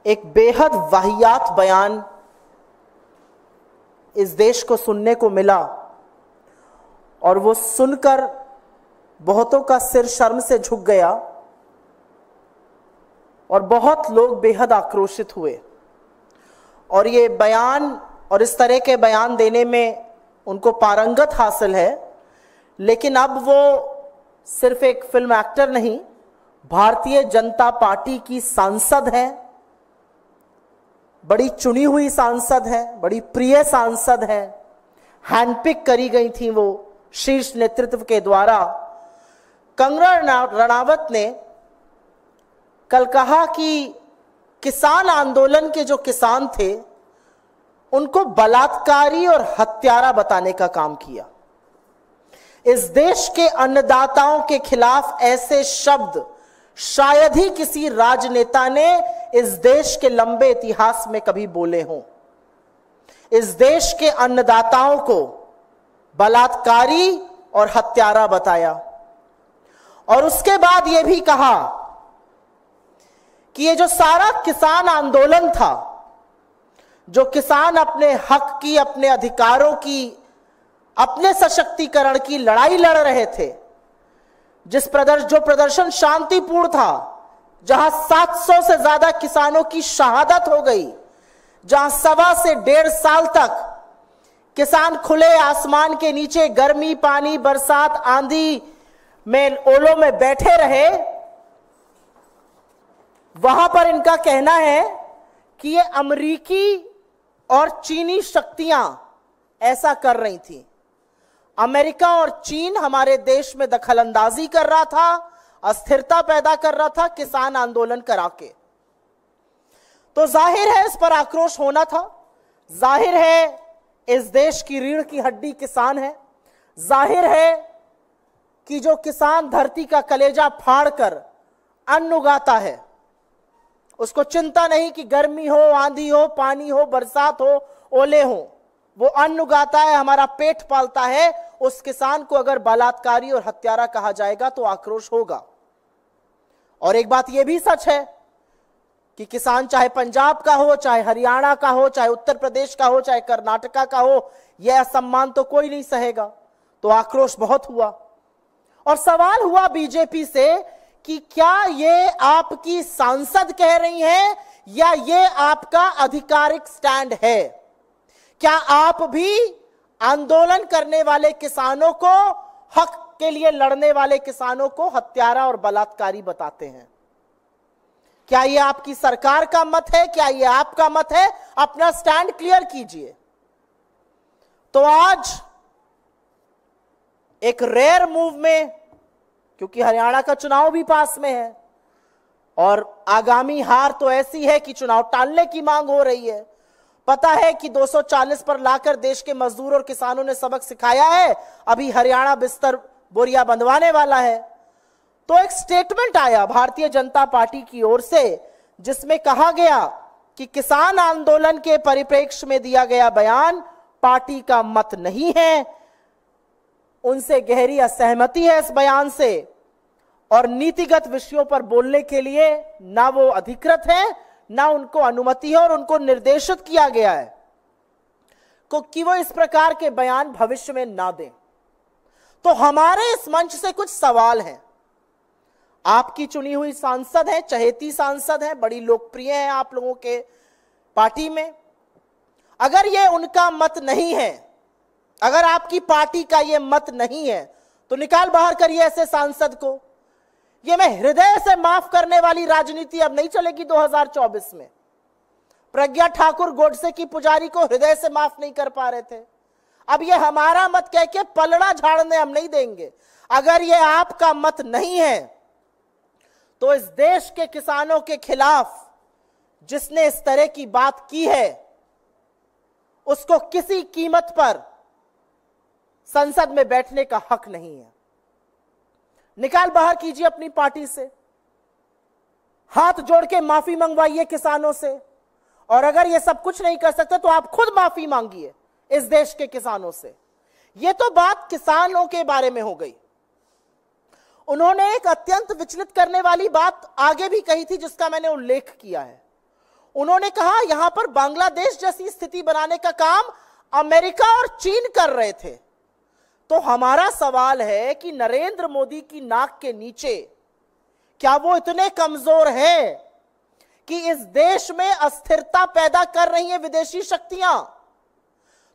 एक बेहद वाहियात बयान इस देश को सुनने को मिला और वो सुनकर बहुतों का सिर शर्म से झुक गया और बहुत लोग बेहद आक्रोशित हुए। और ये बयान और इस तरह के बयान देने में उनको पारंगत हासिल है, लेकिन अब वो सिर्फ एक फिल्म एक्टर नहीं, भारतीय जनता पार्टी की सांसद हैं, बड़ी चुनी हुई सांसद है, बड़ी प्रिय सांसद है, हैंडपिक करी गई थी वो शीर्ष नेतृत्व के द्वारा। कंगना रणावत ने कल कहा कि किसान आंदोलन के जो किसान थे उनको बलात्कारी और हत्यारा बताने का काम किया। इस देश के अन्नदाताओं के खिलाफ ऐसे शब्द शायद ही किसी राजनेता ने इस देश के लंबे इतिहास में कभी बोले हों। इस देश के अन्नदाताओं को बलात्कारी और हत्यारा बताया और उसके बाद यह भी कहा कि ये जो सारा किसान आंदोलन था, जो किसान अपने हक की, अपने अधिकारों की, अपने सशक्तिकरण की लड़ाई लड़ रहे थे, जो प्रदर्शन शांतिपूर्ण था, जहां 700 से ज्यादा किसानों की शहादत हो गई, जहां 1.25 से 1.5 साल तक किसान खुले आसमान के नीचे गर्मी, पानी, बरसात, आंधी में, ओलों में बैठे रहे, वहां पर इनका कहना है कि ये अमेरिकी और चीनी शक्तियां ऐसा कर रही थी। अमेरिका और चीन हमारे देश में दखलंदाजी कर रहा था, अस्थिरता पैदा कर रहा था किसान आंदोलन करा के। तो जाहिर है इस पर आक्रोश होना था। जाहिर है इस देश की रीढ़ की हड्डी किसान है। जाहिर है कि जो किसान धरती का कलेजा फाड़कर अन्न उगाता है, उसको चिंता नहीं कि गर्मी हो, आंधी हो, पानी हो, बरसात हो, ओले हो, वो अन्न उगाता है, हमारा पेट पालता है। उस किसान को अगर बलात्कारी और हत्यारा कहा जाएगा तो आक्रोश होगा। और एक बात यह भी सच है कि किसान चाहे पंजाब का हो, चाहे हरियाणा का हो, चाहे उत्तर प्रदेश का हो, चाहे कर्नाटका का हो, यह असम्मान तो कोई नहीं सहेगा। तो आक्रोश बहुत हुआ और सवाल हुआ बीजेपी से कि क्या ये आपकी सांसद कह रही हैं या ये आपका आधिकारिक स्टैंड है? क्या आप भी आंदोलन करने वाले किसानों को, हक के लिए लड़ने वाले किसानों को हत्यारा और बलात्कारी बताते हैं? क्या ये आपकी सरकार का मत है? क्या ये आपका मत है? अपना स्टैंड क्लियर कीजिए। तो आज एक रेयर मूव में, क्योंकि हरियाणा का चुनाव भी पास में है और आगामी हार तो ऐसी है कि चुनाव टालने की मांग हो रही है। पता है कि 240 पर लाकर देश के मजदूर और किसानों ने सबक सिखाया है, अभी हरियाणा बिस्तर बोरिया बंधवाने वाला है। तो एक स्टेटमेंट आया भारतीय जनता पार्टी की ओर से जिसमें कहा गया कि किसान आंदोलन के परिप्रेक्ष्य में दिया गया बयान पार्टी का मत नहीं है, उनसे गहरी असहमति है इस बयान से और नीतिगत विषयों पर बोलने के लिए ना वो अधिकृत है, ना उनको अनुमति है और उनको निर्देशित किया गया है कि वो इस प्रकार के बयान भविष्य में ना दें। तो हमारे इस मंच से कुछ सवाल हैं। आपकी चुनी हुई सांसद है, चहेती सांसद है, बड़ी लोकप्रिय है आप लोगों के पार्टी में। अगर ये उनका मत नहीं है, अगर आपकी पार्टी का ये मत नहीं है, तो निकाल बाहर करिए ऐसे सांसद को। ये मैं हृदय से माफ करने वाली राजनीति अब नहीं चलेगी 2024 में। प्रज्ञा ठाकुर गोडसे की पुजारी को हृदय से माफ नहीं कर पा रहे थे, अब ये हमारा मत कह के पलड़ा झाड़ने हम नहीं देंगे। अगर ये आपका मत नहीं है तो इस देश के किसानों के खिलाफ जिसने इस तरह की बात की है उसको किसी कीमत पर संसद में बैठने का हक नहीं है। निकाल बाहर कीजिए अपनी पार्टी से, हाथ जोड़ के माफी मंगवाइए किसानों से, और अगर ये सब कुछ नहीं कर सकते तो आप खुद माफी मांगिए इस देश के किसानों से। ये तो बात किसानों के बारे में हो गई। उन्होंने एक अत्यंत विचलित करने वाली बात आगे भी कही थी जिसका मैंने उल्लेख किया है। उन्होंने कहा यहां पर बांग्लादेश जैसी स्थिति बनाने का काम अमेरिका और चीन कर रहे थे। तो हमारा सवाल है कि नरेंद्र मोदी की नाक के नीचे क्या वो इतने कमजोर हैं कि इस देश में अस्थिरता पैदा कर रही हैं विदेशी शक्तियां?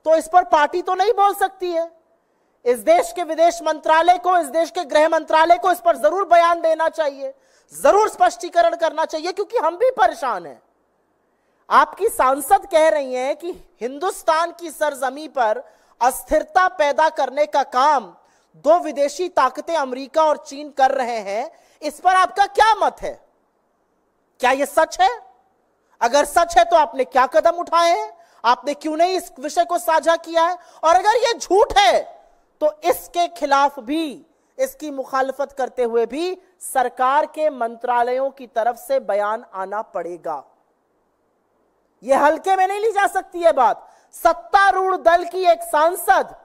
तो इस पर पार्टी तो नहीं बोल सकती है। इस देश के विदेश मंत्रालय को, इस देश के गृह मंत्रालय को इस पर जरूर बयान देना चाहिए, जरूर स्पष्टीकरण करना चाहिए, क्योंकि हम भी परेशान हैं। आपकी सांसद कह रही हैं कि हिंदुस्तान की सरजमी पर अस्थिरता पैदा करने का काम दो विदेशी ताकतें अमेरिका और चीन कर रहे हैं। इस पर आपका क्या मत है? क्या यह सच है? अगर सच है तो आपने क्या कदम उठाए हैं? आपने क्यों नहीं इस विषय को साझा किया है? और अगर यह झूठ है तो इसके खिलाफ भी, इसकी मुखालफत करते हुए भी सरकार के मंत्रालयों की तरफ से बयान आना पड़ेगा। यह हल्के में नहीं ली जा सकती है बात। सत्तारूढ़ दल की एक सांसद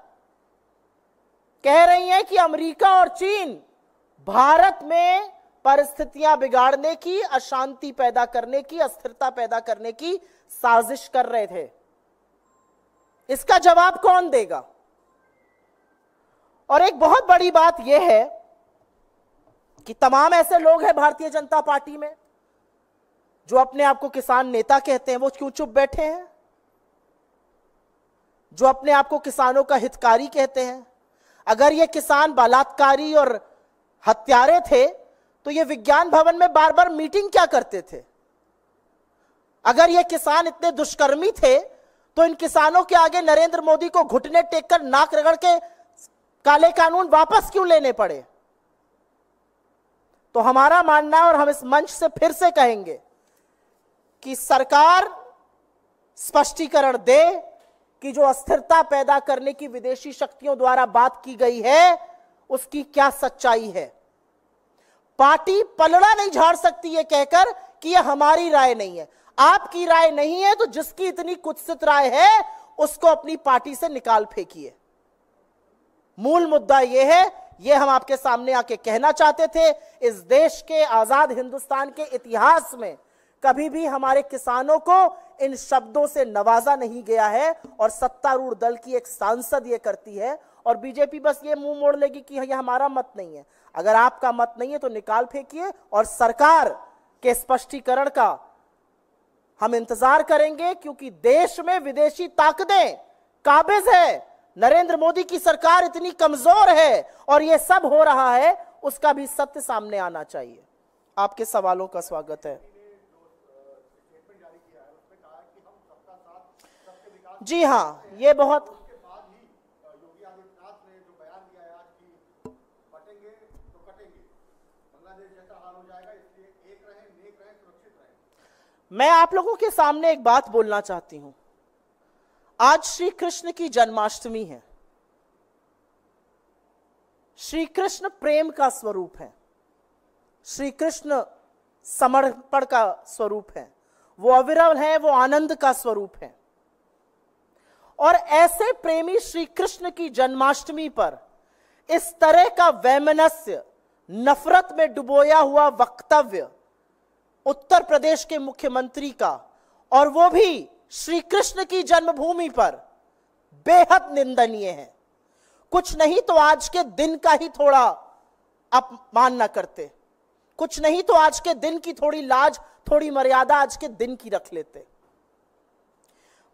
कह रही है कि अमेरिका और चीन भारत में परिस्थितियां बिगाड़ने की, अशांति पैदा करने की, अस्थिरता पैदा करने की साजिश कर रहे थे। इसका जवाब कौन देगा? और एक बहुत बड़ी बात यह है कि तमाम ऐसे लोग हैं भारतीय जनता पार्टी में जो अपने आप को किसान नेता कहते हैं, वो क्यों चुप बैठे हैं? जो अपने आप को किसानों का हितकारी कहते हैं, अगर ये किसान बलात्कारी और हत्यारे थे तो ये विज्ञान भवन में बार बार मीटिंग क्या करते थे? अगर ये किसान इतने दुष्कर्मी थे तो इन किसानों के आगे नरेंद्र मोदी को घुटने टेककर नाक रगड़ के काले कानून वापस क्यों लेने पड़े? तो हमारा मानना है, और हम इस मंच से फिर से कहेंगे कि सरकार स्पष्टीकरण दे कि जो अस्थिरता पैदा करने की विदेशी शक्तियों द्वारा बात की गई है उसकी क्या सच्चाई है। पार्टी पलड़ा नहीं झाड़ सकती है कहकर कि यह हमारी राय नहीं है। आपकी राय नहीं है तो जिसकी इतनी कुत्सित राय है उसको अपनी पार्टी से निकाल फेंकिए। मूल मुद्दा यह है, यह हम आपके सामने आके कहना चाहते थे। इस देश के आजाद हिंदुस्तान के इतिहास में कभी भी हमारे किसानों को इन शब्दों से नवाजा नहीं गया है, और सत्तारूढ़ दल की एक सांसद ये करती है, और बीजेपी बस ये मुंह मोड़ लेगी कि यह हमारा मत नहीं है। अगर आपका मत नहीं है तो निकाल फेंकिए, और सरकार के स्पष्टीकरण का हम इंतजार करेंगे, क्योंकि देश में विदेशी ताकतें काबिज है। नरेंद्र मोदी की सरकार इतनी कमजोर है और यह सब हो रहा है, उसका भी सत्य सामने आना चाहिए। आपके सवालों का स्वागत है। जी हाँ, ये बहुत योगी आदित्यनाथ ने जो बयान दिया है आज की बटेंगे तो कटेंगे, बांग्लादेश जैसा हाल हो जाएगा, इसलिए एक रहें, नेक रहें, सुरक्षित रहें। मैं आप लोगों के सामने एक बात बोलना चाहती हूं। आज श्री कृष्ण की जन्माष्टमी है। श्री कृष्ण प्रेम का स्वरूप है, श्री कृष्ण समर्पण का स्वरूप है, वो अविरल है, वो आनंद का स्वरूप है। और ऐसे प्रेमी श्री कृष्ण की जन्माष्टमी पर इस तरह का वैमनस्य, नफरत में डुबोया हुआ वक्तव्य उत्तर प्रदेश के मुख्यमंत्री का, और वो भी श्री कृष्ण की जन्मभूमि पर, बेहद निंदनीय है। कुछ नहीं तो आज के दिन का ही थोड़ा अपमान न करते, कुछ नहीं तो आज के दिन की थोड़ी लाज, थोड़ी मर्यादा आज के दिन की रख लेते।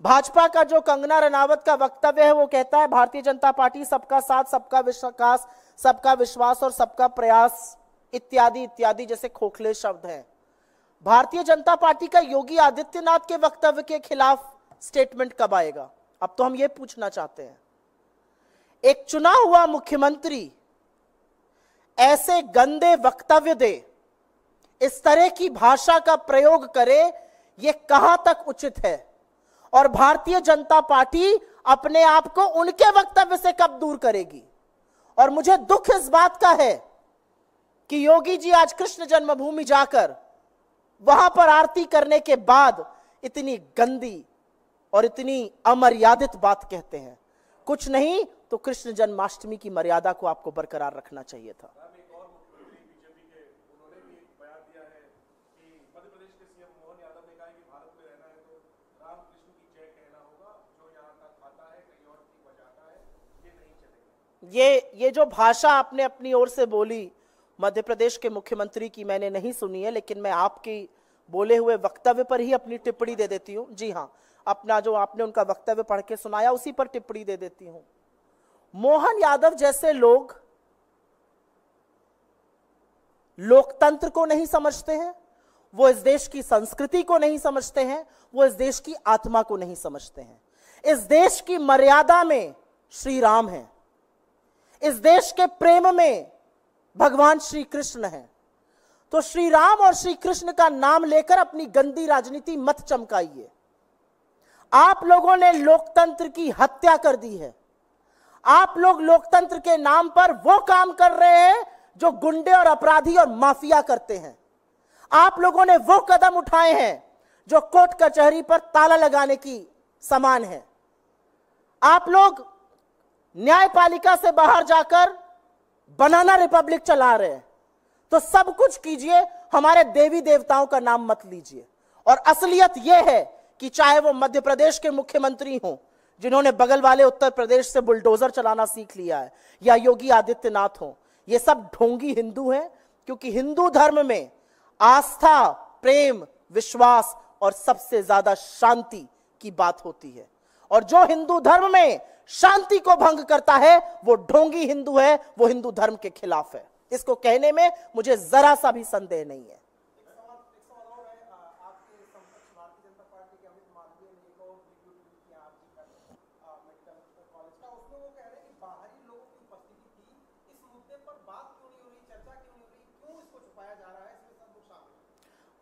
भाजपा का जो कंगना रनावत का वक्तव्य है, वो कहता है भारतीय जनता पार्टी सबका साथ, सबका विकास, सबका विश्वास और सबका प्रयास इत्यादि इत्यादि जैसे खोखले शब्द हैं। भारतीय जनता पार्टी का योगी आदित्यनाथ के वक्तव्य के खिलाफ स्टेटमेंट कब आएगा? अब तो हम ये पूछना चाहते हैं। एक चुना हुआ मुख्यमंत्री ऐसे गंदे वक्तव्य दे, इस तरह की भाषा का प्रयोग करे, यह कहां तक उचित है? और भारतीय जनता पार्टी अपने आप को उनके वक्तव्य से कब दूर करेगी? और मुझे दुख इस बात का है कि योगी जी आज कृष्ण जन्मभूमि जाकर वहां पर आरती करने के बाद इतनी गंदी और इतनी अमर्यादित बात कहते हैं। कुछ नहीं तो कृष्ण जन्माष्टमी की मर्यादा को आपको बरकरार रखना चाहिए था। एक और मुख्यमंत्री बीजेपी के, उन्होंने भी बयान दिया है कि मध्य प्रदेश के सीएम मोहन यादव ने कहा कि भारत में ये जो भाषा आपने अपनी ओर से बोली मध्य प्रदेश के मुख्यमंत्री की मैंने नहीं सुनी है, लेकिन मैं आपकी बोले हुए वक्तव्य पर ही अपनी टिप्पणी दे देती हूं। जी हां, अपना जो आपने उनका वक्तव्य पढ़ के सुनाया उसी पर टिप्पणी दे देती हूं। मोहन यादव जैसे लोग लोकतंत्र को नहीं समझते हैं, वो इस देश की संस्कृति को नहीं समझते हैं, वो इस देश की आत्मा को नहीं समझते हैं। इस देश की मर्यादा में श्री राम है, इस देश के प्रेम में भगवान श्री कृष्ण है। तो श्री राम और श्री कृष्ण का नाम लेकर अपनी गंदी राजनीति मत चमकाइए। आप लोगों ने लोकतंत्र की हत्या कर दी है। आप लोग लोकतंत्र के नाम पर वो काम कर रहे हैं जो गुंडे और अपराधी और माफिया करते हैं। आप लोगों ने वो कदम उठाए हैं जो कोर्ट कचहरी पर ताला लगाने की समान है। आप लोग न्यायपालिका से बाहर जाकर बनाना रिपब्लिक चला रहे हैं। तो सब कुछ कीजिए, हमारे देवी देवताओं का नाम मत लीजिए। और असलियत यह है कि चाहे वो मध्य प्रदेश के मुख्यमंत्री हों जिन्होंने बगल वाले उत्तर प्रदेश से बुलडोजर चलाना सीख लिया है, या योगी आदित्यनाथ हों, ये सब ढोंगी हिंदू हैं। क्योंकि हिंदू धर्म में आस्था, प्रेम, विश्वास और सबसे ज्यादा शांति की बात होती है। और जो हिंदू धर्म में शांति को भंग करता है वो ढोंगी हिंदू है, वो हिंदू धर्म के खिलाफ है। इसको कहने में मुझे जरा सा भी संदेह नहीं है।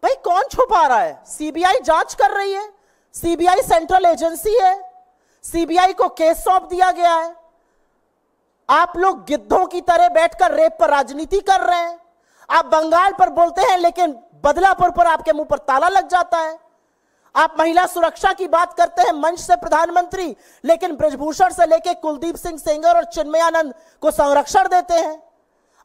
भाई कौन छुपा रहा है? सीबीआई जांच कर रही है, सीबीआई सेंट्रल एजेंसी है, सीबीआई को केस सौंप दिया गया है। आप लोग गिद्धों की तरह बैठकर रेप पर राजनीति कर रहे हैं। आप बंगाल पर बोलते हैं लेकिन बदलापुर पर आपके मुंह पर ताला लग जाता है। आप महिला सुरक्षा की बात करते हैं मंच से प्रधानमंत्री, लेकिन ब्रजभूषण से लेकर कुलदीप सिंह सेंगर और चिन्मयानंद को संरक्षण देते हैं।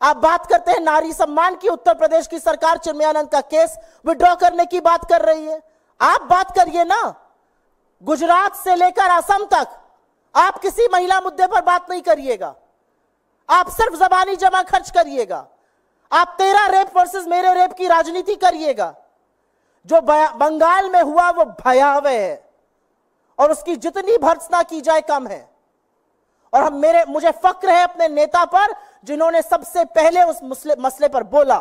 आप बात करते हैं नारी सम्मान की, उत्तर प्रदेश की सरकार चिन्मयानंद का केस विड्रॉ करने की बात कर रही है। आप बात करिए ना, गुजरात से लेकर असम तक आप किसी महिला मुद्दे पर बात नहीं करिएगा, आप सिर्फ जबानी जमा खर्च करिएगा। आप तेरा रेप वर्सेस मेरे रेप की राजनीति करिएगा। जो बंगाल में हुआ वो भयावह है और उसकी जितनी भर्त्सना की जाए कम है। और मुझे फक्र है अपने नेता पर जिन्होंने सबसे पहले उस मसले पर बोला।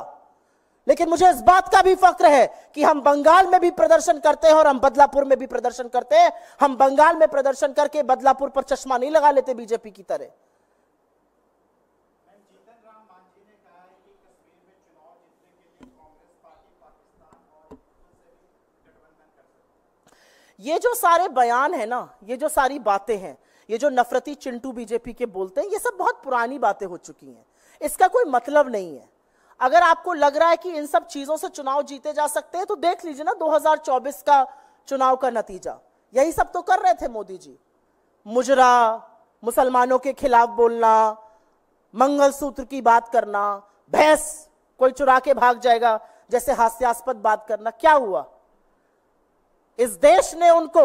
लेकिन मुझे इस बात का भी फक्र है कि हम बंगाल में भी प्रदर्शन करते हैं और हम बदलापुर में भी प्रदर्शन करते हैं। हम बंगाल में प्रदर्शन करके बदलापुर पर चश्मा नहीं लगा लेते बीजेपी की तरह। ये जो सारे बयान है ना, ये जो सारी बातें हैं, ये जो नफरती चिंटू बीजेपी के बोलते हैं, ये सब बहुत पुरानी बातें हो चुकी हैं। इसका कोई मतलब नहीं है। अगर आपको लग रहा है कि इन सब चीजों से चुनाव जीते जा सकते हैं तो देख लीजिए ना 2024 का चुनाव का नतीजा। यही सब तो कर रहे थे मोदी जी। मुजरा, मुसलमानों के खिलाफ बोलना, मंगलसूत्र की बात करना, भैंस कोई चुरा के भाग जाएगा जैसे हास्यास्पद बात करना। क्या हुआ? इस देश ने उनको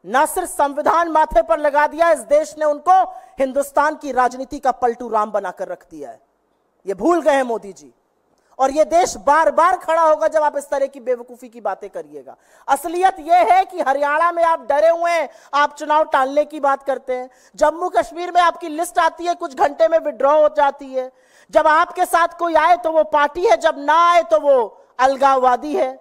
न सिर्फ संविधान माथे पर लगा दिया, इस देश ने उनको हिंदुस्तान की राजनीति का पलटू राम बनाकर रख दिया है। ये भूल गए हैं मोदी जी। और ये देश बार बार खड़ा होगा जब आप इस तरह की बेवकूफी की बातें करिएगा। असलियत यह है कि हरियाणा में आप डरे हुए हैं, आप चुनाव टालने की बात करते हैं। जम्मू कश्मीर में आपकी लिस्ट आती है, कुछ घंटे में विड्रॉ हो जाती है। जब आपके साथ कोई आए तो वो पार्टी है, जब ना आए तो वो अलगाववादी है।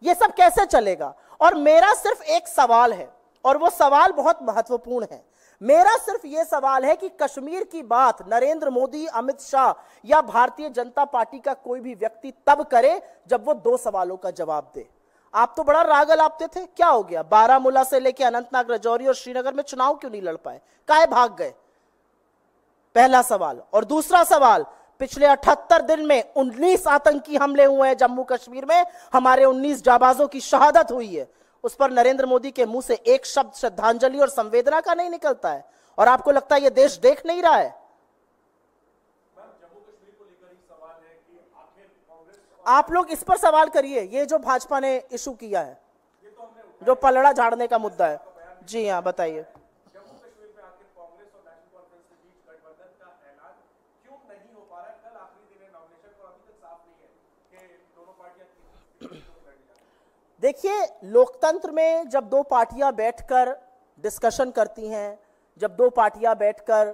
ये सब कैसे चलेगा? और मेरा सिर्फ एक सवाल है, और वो सवाल बहुत महत्वपूर्ण है। मेरा सिर्फ ये सवाल है कि कश्मीर की बात नरेंद्र मोदी, अमित शाह या भारतीय जनता पार्टी का कोई भी व्यक्ति तब करे जब वो दो सवालों का जवाब दे। आप तो बड़ा राग अलापते थे, क्या हो गया? बारामूला से लेकर अनंतनाग, राजौरी और श्रीनगर में चुनाव क्यों नहीं लड़ पाए? काहे भाग गए? पहला सवाल। और दूसरा सवाल, पिछले 78 दिन में 19 आतंकी हमले हुए हैं जम्मू कश्मीर में, हमारे 19 जाबाजों की शहादत हुई है। उस पर नरेंद्र मोदी के मुंह से एक शब्द श्रद्धांजलि और संवेदना का नहीं निकलता है। और आपको लगता है ये देश देख नहीं रहा है? जम्मू कश्मीर को लेकर ही सवाल है कि आखिर कांग्रेस, आप लोग इस पर सवाल करिए। ये जो भाजपा ने इशू किया है, ये तो हमने जो पलड़ा झाड़ने का मुद्दा है। जी हाँ, बताइए। जम्मू कश्मीर में आखिर कांग्रेस और नेशनल कॉन्फ्रेंस के बीच गठबंधन का देखिए, लोकतंत्र में जब दो पार्टियां बैठकर डिस्कशन करती हैं, जब दो पार्टियां बैठकर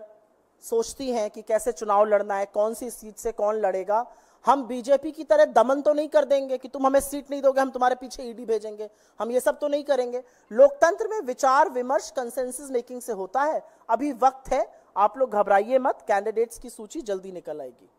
सोचती हैं कि कैसे चुनाव लड़ना है, कौन सी सीट से कौन लड़ेगा, हम बीजेपी की तरह दमन तो नहीं कर देंगे कि तुम हमें सीट नहीं दोगे हम तुम्हारे पीछे ईडी भेजेंगे, हम ये सब तो नहीं करेंगे। लोकतंत्र में विचार विमर्श कंसेंसस मेकिंग से होता है। अभी वक्त है, आप लोग घबराइए मत, कैंडिडेट्स की सूची जल्दी निकल आएगी।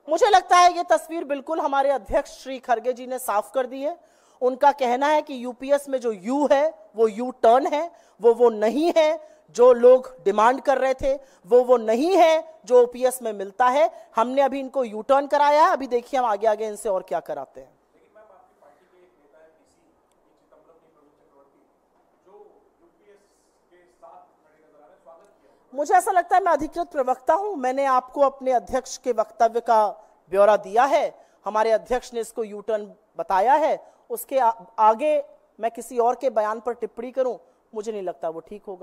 मुझे लगता है ये तस्वीर बिल्कुल हमारे अध्यक्ष श्री खरगे जी ने साफ कर दी है। उनका कहना है कि यूपीएस में जो यू है वो यू टर्न है, वो नहीं है जो लोग डिमांड कर रहे थे, वो नहीं है जो ओपीएस में मिलता है। हमने अभी इनको यू टर्न कराया है, अभी देखिए हम आगे आगे इनसे और क्या कराते हैं। मुझे ऐसा लगता है मैं अधिकृत प्रवक्ता हूं, मैंने आपको अपने अध्यक्ष के वक्तव्य का ब्यौरा दिया है, हमारे अध्यक्ष ने इसको यू टर्न बताया है। उसके आगे मैं किसी और के बयान पर टिप्पणी करूं, मुझे नहीं लगता वो ठीक होगा।